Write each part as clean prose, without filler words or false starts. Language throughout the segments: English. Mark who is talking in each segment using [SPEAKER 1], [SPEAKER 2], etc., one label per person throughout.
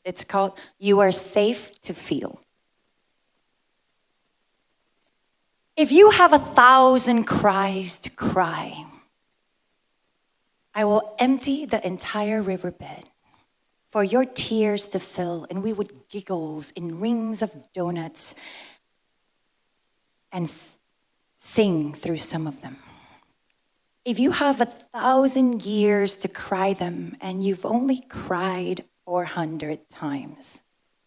[SPEAKER 1] It's called You Are Safe to Feel. If you have 1,000 cries to cry, I will empty the entire riverbed for your tears to fill, and we would giggles in rings of donuts and sing through some of them. If you have 1,000 years to cry them and you've only cried 400 times,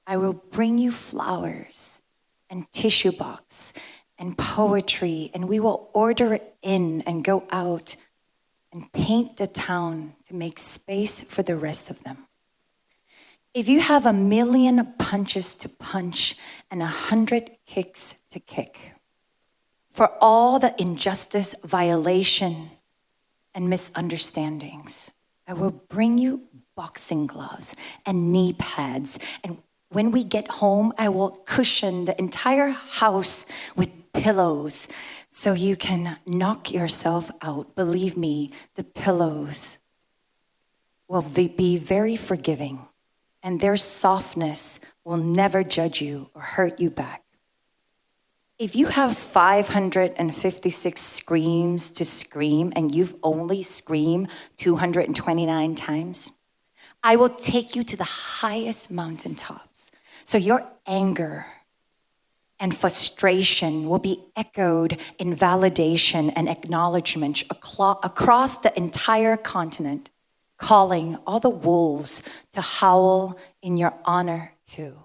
[SPEAKER 1] I will bring you flowers and tissue box and poetry, and we will order it in and go out and paint the town to make space for the rest of them. If you have 1,000,000 punches to punch and 100 kicks to kick, for all the injustice, violation, and misunderstandings, I will bring you boxing gloves and knee pads. And when we get home, I will cushion the entire house with pillows so you can knock yourself out. Believe me, the pillows will be very forgiving, and their softness will never judge you or hurt you back. If you have 556 screams to scream and you've only screamed 229 times, I will take you to the highest mountaintops. So your anger and frustration will be echoed in validation and acknowledgement across the entire continent, calling all the wolves to howl in your honor too.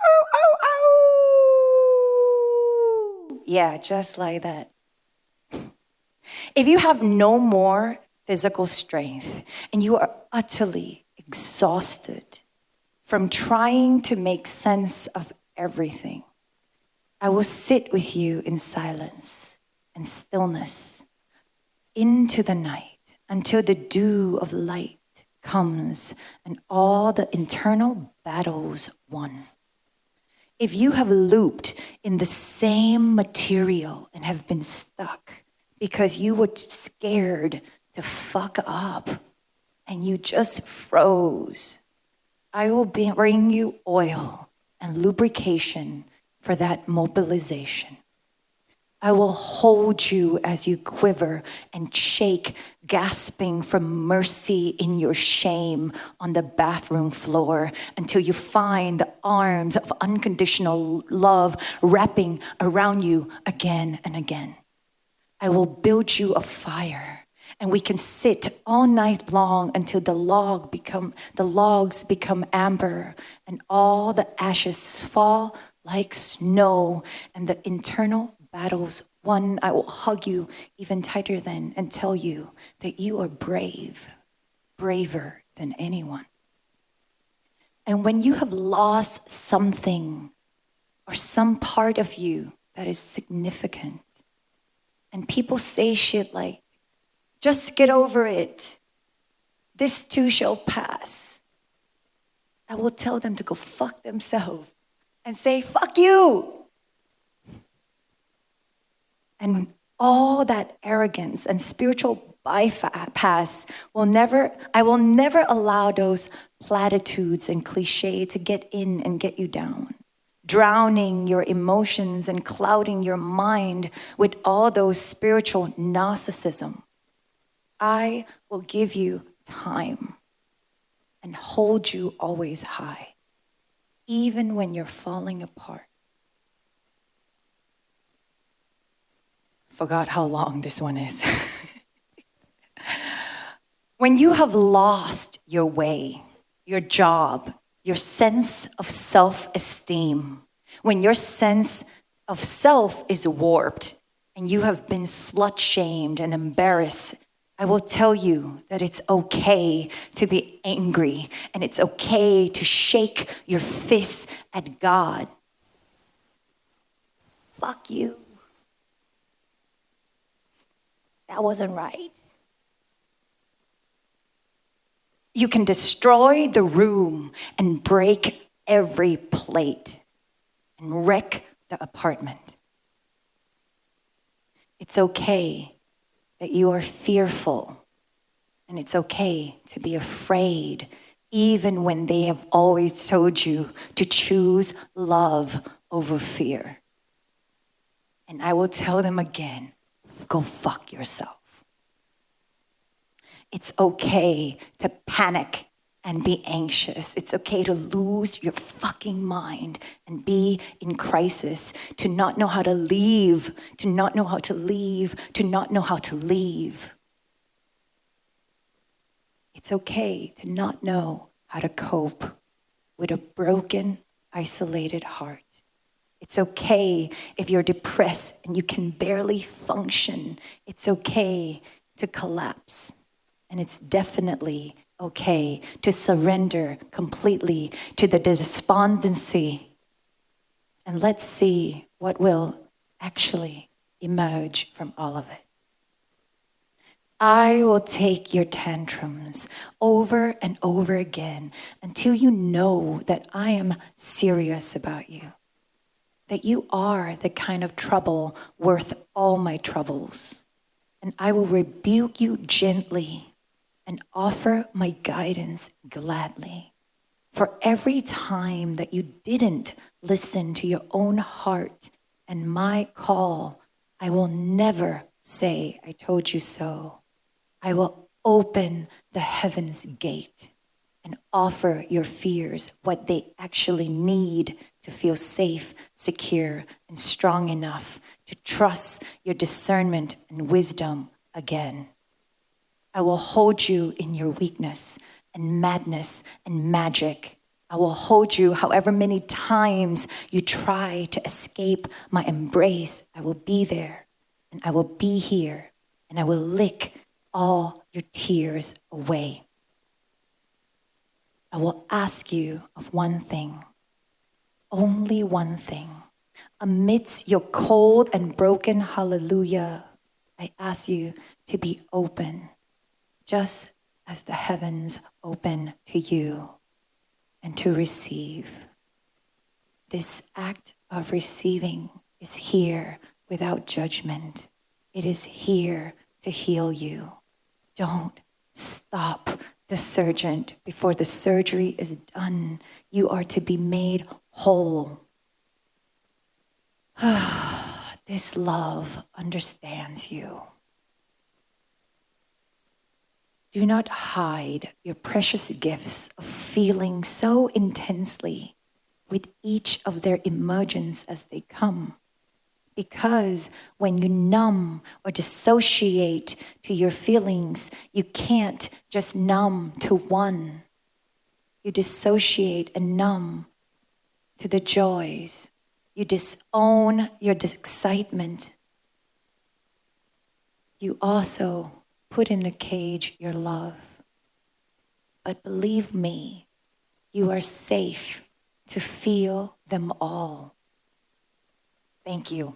[SPEAKER 1] Ow, ow, ow! Yeah, just like that. If you have no more physical strength and you are utterly exhausted from trying to make sense of everything, I will sit with you in silence and stillness into the night until the dew of light comes and all the internal battles won. If you have looped in the same material and have been stuck because you were scared to fuck up and you just froze, I will bring you oil and lubrication for that mobilization. I will hold you as you quiver and shake, gasping for mercy in your shame on the bathroom floor until you find the arms of unconditional love wrapping around you again and again. I will build you a fire, and we can sit all night long until the logs become amber and all the ashes fall like snow and the internal battles won. I will hug you even tighter then and tell you that you are brave, braver than anyone. And when you have lost something or some part of you that is significant, and people say shit like, just get over it, this too shall pass, I will tell them to go fuck themselves and say, fuck you. And all that arrogance and spiritual bypass I will never allow those platitudes and cliche to get in and get you down, drowning your emotions and clouding your mind with all those spiritual narcissism. I will give you time and hold you always high, even when you're falling apart. Forgot how long this one is. When you have lost your way, your job, your sense of self-esteem, when your sense of self is warped and you have been slut-shamed and embarrassed, I will tell you that it's okay to be angry and it's okay to shake your fists at God. Fuck you. That wasn't right. You can destroy the room and break every plate and wreck the apartment. It's okay that you are fearful, and it's okay to be afraid even when they have always told you to choose love over fear. And I will tell them again, go fuck yourself. It's okay to panic and be anxious. It's okay to lose your fucking mind and be in crisis, to not know how to leave, to not know how to leave, to not know how to leave. It's okay to not know how to cope with a broken, isolated heart. It's okay if you're depressed and you can barely function. It's okay to collapse. And it's definitely okay to surrender completely to the despondency. And let's see what will actually emerge from all of it. I will take your tantrums over and over again until you know that I am serious about you, that you are the kind of trouble worth all my troubles. And I will rebuke you gently and offer my guidance gladly. For every time that you didn't listen to your own heart and my call, I will never say, I told you so. I will open the heavens gate and offer your fears what they actually need to feel safe, secure, and strong enough to trust your discernment and wisdom again. I will hold you in your weakness and madness and magic. I will hold you however many times you try to escape my embrace. I will be there, and I will be here, and I will lick all your tears away. I will ask you of one thing, only one thing. Amidst your cold and broken hallelujah, I ask you to be open, just as the heavens open to you, and to receive. This act of receiving is here without judgment. It is here to heal you. Don't stop the surgeon before the surgery is done. You are to be made whole. This love understands you. Do not hide your precious gifts of feeling so intensely with each of their emergence as they come. Because when you numb or dissociate to your feelings, you can't just numb to one. You dissociate and numb to the joys. You disown your excitement. You also put in a cage your love. But believe me, you are safe to feel them all. Thank you.